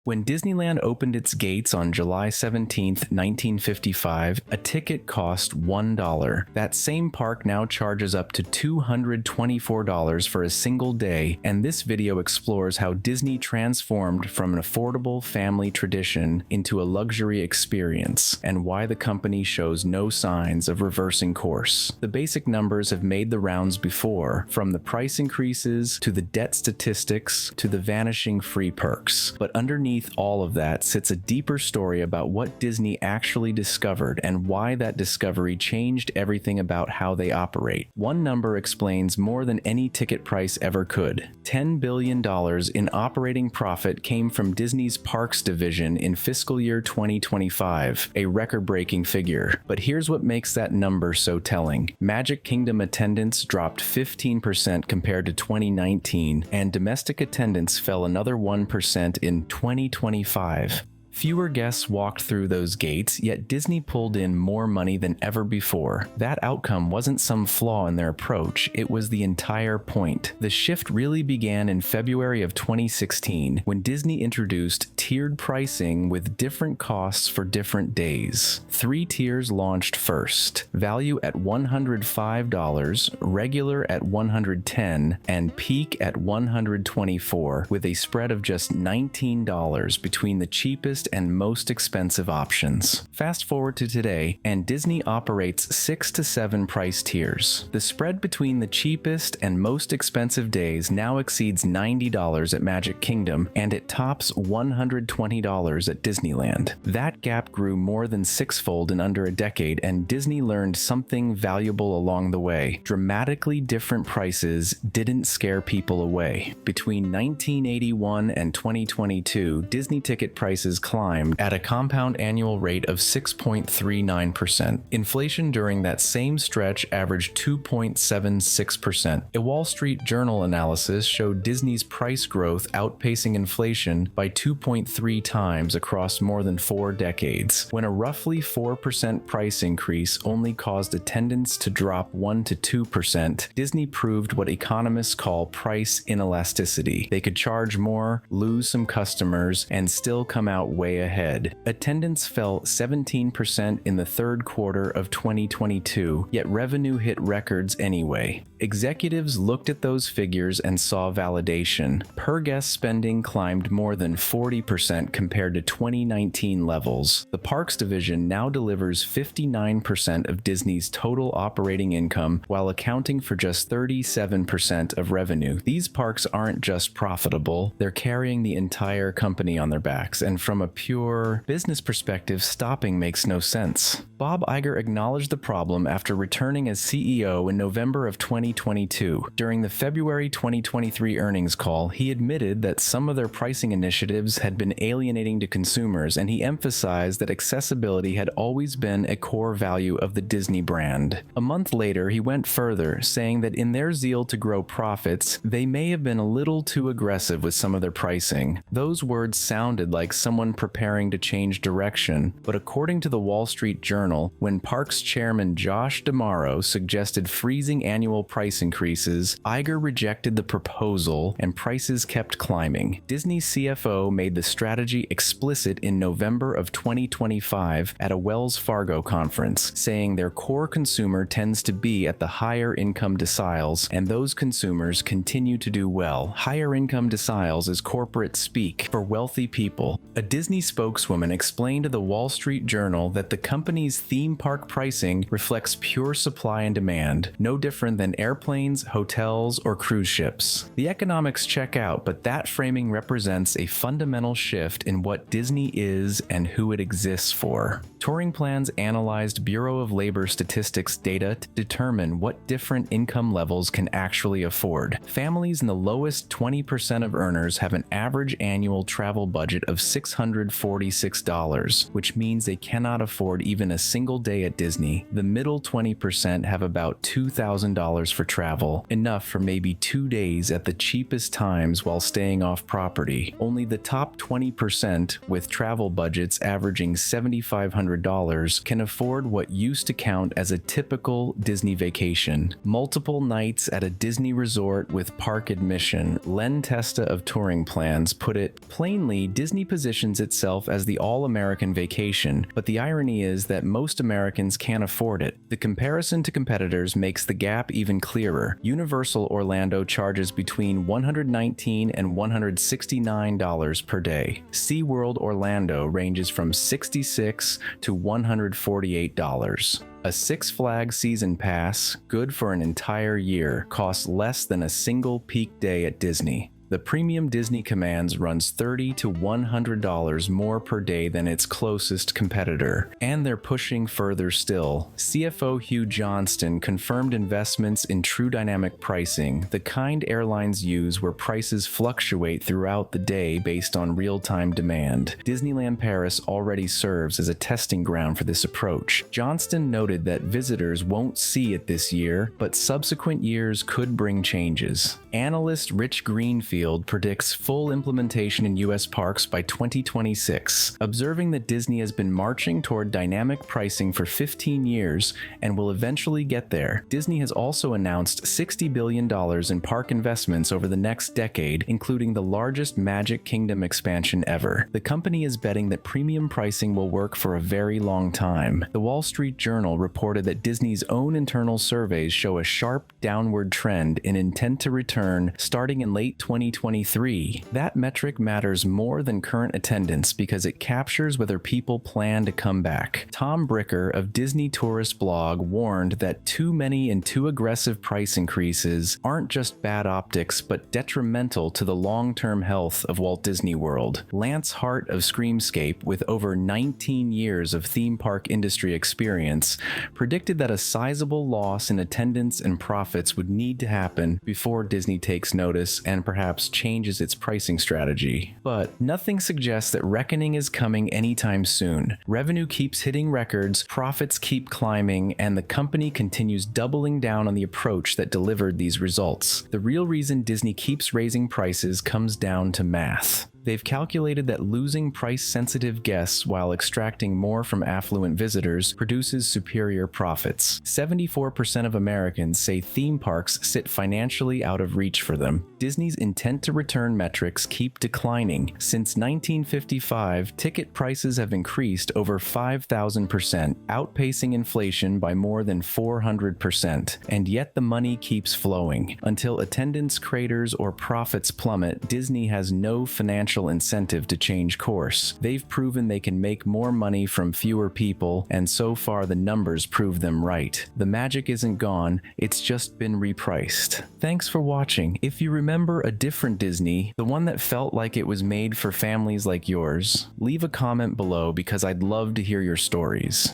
When Disneyland opened its gates on July 17, 1955, a ticket cost $1. That same park now charges up to $224 for a single day, and this video explores how Disney transformed from an affordable family tradition into a luxury experience, and why the company shows no signs of reversing course. The basic numbers have made the rounds before, from the price increases to the debt statistics to the vanishing free perks. But underneath all of that sits a deeper story about what Disney actually discovered and why that discovery changed everything about how they operate. One number explains more than any ticket price ever could. $10 billion in operating profit came from Disney's Parks division in fiscal year 2025, a record-breaking figure. But here's what makes that number so telling. Magic Kingdom attendance dropped 15% compared to 2019, and domestic attendance fell another 1% in 2025. Fewer guests walked through those gates, yet Disney pulled in more money than ever before. That outcome wasn't some flaw in their approach, it was the entire point. The shift really began in February of 2016, when Disney introduced tiered pricing with different costs for different days. 3 tiers launched first: value at $105, regular at $110, and peak at $124, with a spread of just $19 between the cheapest and most expensive options. Fast forward to today, and Disney operates 6 to 7 price tiers. The spread between the cheapest and most expensive days now exceeds $90 at Magic Kingdom, and it tops $120 at Disneyland. That gap grew more than 6-fold in under a decade, and Disney learned something valuable along the way. Dramatically different prices didn't scare people away. Between 1981 and 2022, Disney ticket prices climbed at a compound annual rate of 6.39%. Inflation during that same stretch averaged 2.76%. A Wall Street Journal analysis showed Disney's price growth outpacing inflation by 2.3 times across more than 4 decades. When a roughly 4% price increase only caused attendance to drop 1 to 2%, Disney proved what economists call price inelasticity. They could charge more, lose some customers, and still come out way ahead. Attendance fell 17% in the third quarter of 2022, yet revenue hit records anyway. Executives looked at those figures and saw validation. Per guest spending climbed more than 40% compared to 2019 levels. The Parks division now delivers 59% of Disney's total operating income while accounting for just 37% of revenue. These parks aren't just profitable, they're carrying the entire company on their backs, and from a pure business perspective, stopping makes no sense. Bob Iger acknowledged the problem after returning as CEO in November of 2022. During the February 2023 earnings call, he admitted that some of their pricing initiatives had been alienating to consumers, and he emphasized that accessibility had always been a core value of the Disney brand. A month later, he went further, saying that in their zeal to grow profits, they may have been a little too aggressive with some of their pricing. Those words sounded like someone preparing to change direction, but according to the Wall Street Journal, when Parks chairman Josh D'Amaro suggested freezing annual price increases, Iger rejected the proposal and prices kept climbing. Disney's CFO made the strategy explicit in November of 2025 at a Wells Fargo conference, saying their core consumer tends to be at the higher income deciles, and those consumers continue to do well. Higher income deciles is corporate speak for wealthy people. A Disney spokeswoman explained to the Wall Street Journal that the company's theme park pricing reflects pure supply and demand, no different than airplanes, hotels, or cruise ships. The economics check out, but that framing represents a fundamental shift in what Disney is and who it exists for. Touring Plans analyzed Bureau of Labor Statistics data to determine what different income levels can actually afford. Families in the lowest 20% of earners have an average annual travel budget of $646, which means they cannot afford even a single day at Disney. The middle 20% have about $2,000 for travel, enough for maybe 2 days at the cheapest times while staying off property. Only the top 20%, with travel budgets averaging $7,500, can afford what used to count as a typical Disney vacation. Multiple nights at a Disney resort with park admission. Len Testa of Touring Plans put it plainly, Disney positions itself as the all-American vacation, but the irony is that most Americans can't afford it. The comparison to competitors makes the gap even clearer. Universal Orlando charges between $119 and $169 per day. SeaWorld Orlando ranges from $66 to $148. A Six Flags season pass, good for an entire year, costs less than a single peak day at Disney. The premium Disney Commands runs $30 to $100 more per day than its closest competitor, and they're pushing further still. CFO Hugh Johnston confirmed investments in true dynamic pricing, the kind airlines use where prices fluctuate throughout the day based on real-time demand. Disneyland Paris already serves as a testing ground for this approach. Johnston noted that visitors won't see it this year, but subsequent years could bring changes. Analyst Rich Greenfield predicts full implementation in U.S. parks by 2026, observing that Disney has been marching toward dynamic pricing for 15 years and will eventually get there. Disney has also announced $60 billion in park investments over the next decade, including the largest Magic Kingdom expansion ever. The company is betting that premium pricing will work for a very long time. The Wall Street Journal reported that Disney's own internal surveys show a sharp downward trend in intent to return starting in late 2023. That metric matters more than current attendance because it captures whether people plan to come back. Tom Bricker of Disney Tourist Blog warned that too many and too aggressive price increases aren't just bad optics but detrimental to the long-term health of Walt Disney World. Lance Hart of Screamscape, with over 19 years of theme park industry experience, predicted that a sizable loss in attendance and profits would need to happen before Disney takes notice and perhaps changes its pricing strategy. But nothing suggests that reckoning is coming anytime soon. Revenue keeps hitting records, profits keep climbing, and the company continues doubling down on the approach that delivered these results. The real reason Disney keeps raising prices comes down to math. They've calculated that losing price-sensitive guests while extracting more from affluent visitors produces superior profits. 74% of Americans say theme parks sit financially out of reach for them. Disney's intent-to-return metrics keep declining. Since 1955, ticket prices have increased over 5,000%, outpacing inflation by more than 400%, and yet the money keeps flowing. Until attendance craters or profits plummet, Disney has no financial incentive to change course. They've proven they can make more money from fewer people, and so far the numbers prove them right. The magic isn't gone, it's just been repriced. Thanks for watching. If you remember a different Disney, the one that felt like it was made for families like yours, leave a comment below because I'd love to hear your stories.